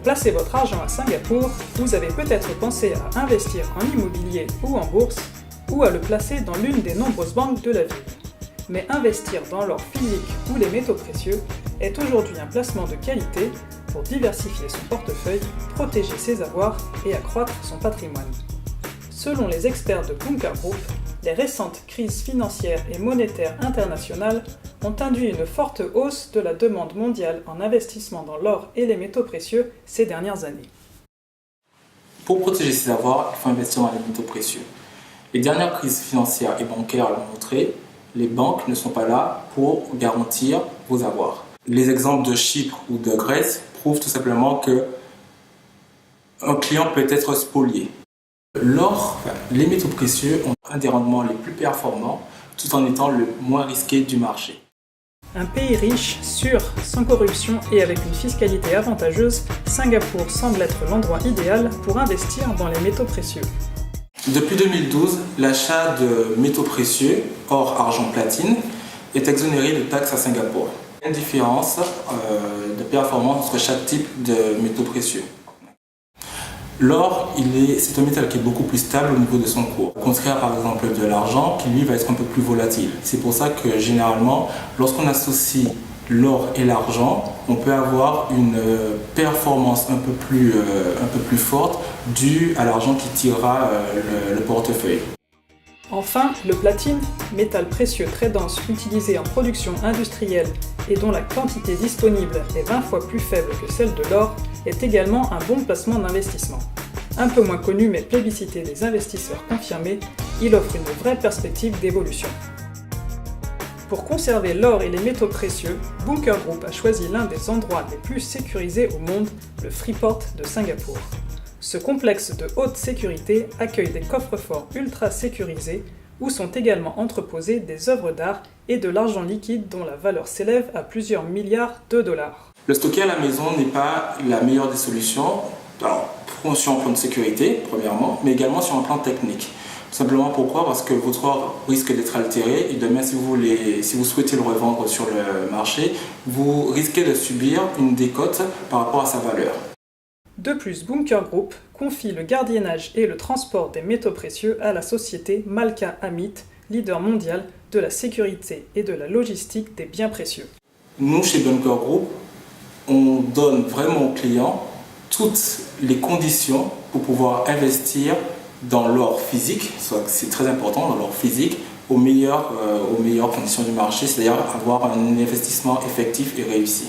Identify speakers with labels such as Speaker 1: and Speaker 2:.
Speaker 1: placer votre argent à Singapour, vous avez peut-être pensé à investir en immobilier ou en bourse, ou à le placer dans l'une des nombreuses banques de la ville. Mais investir dans l'or physique ou les métaux précieux est aujourd'hui un placement de qualité pour diversifier son portefeuille, protéger ses avoirs et accroître son patrimoine. Selon les experts de Bunker Group, les récentes crises financières et monétaires internationales ont induit une forte hausse de la demande mondiale en investissement dans l'or et les métaux précieux ces dernières années.
Speaker 2: Pour protéger ses avoirs, il faut investir dans les métaux précieux. Les dernières crises financières et bancaires l'ont montré, les banques ne sont pas là pour garantir vos avoirs. Les exemples de Chypre ou de Grèce prouvent tout simplement que un client peut être spolié. L'or, les métaux précieux ont un des rendements les plus performants tout en étant le moins risqué du marché.
Speaker 1: Un pays riche, sûr, sans corruption et avec une fiscalité avantageuse, Singapour semble être l'endroit idéal pour investir dans les métaux précieux.
Speaker 2: Depuis 2012, l'achat de métaux précieux, or, argent, platine, est exonéré de taxes à Singapour. Il y a une différence de performance entre chaque type de métaux précieux. L'or, c'est un métal qui est beaucoup plus stable au niveau de son cours, au contraire par exemple de l'argent qui lui va être un peu plus volatile. C'est pour ça que généralement, lorsqu'on associe l'or et l'argent, on peut avoir une performance un peu plus forte due à l'argent qui tirera le portefeuille.
Speaker 1: Enfin, le platine, métal précieux très dense utilisé en production industrielle et dont la quantité disponible est 20 fois plus faible que celle de l'or, est également un bon placement d'investissement. Un peu moins connu mais plébiscité des investisseurs confirmés, il offre une vraie perspective d'évolution. Pour conserver l'or et les métaux précieux, Bunker Group a choisi l'un des endroits les plus sécurisés au monde, le Freeport de Singapour. Ce complexe de haute sécurité accueille des coffres-forts ultra sécurisés où sont également entreposées des œuvres d'art et de l'argent liquide dont la valeur s'élève à plusieurs milliards de dollars.
Speaker 2: Le stocker à la maison n'est pas la meilleure des solutions, sur un plan de sécurité, premièrement, mais également sur un plan technique. Tout simplement pourquoi ? Parce que votre or risque d'être altéré et demain, si vous souhaitez le revendre sur le marché, vous risquez de subir une décote par rapport à sa valeur.
Speaker 1: De plus, Bunker Group confie le gardiennage et le transport des métaux précieux à la société Malka Amit, leader mondial de la sécurité et de la logistique des biens précieux.
Speaker 2: Nous, chez Bunker Group, on donne vraiment aux clients toutes les conditions pour pouvoir investir dans l'or physique, c'est très important, dans l'or physique, aux meilleures conditions du marché, c'est-à-dire avoir un investissement effectif et réussi.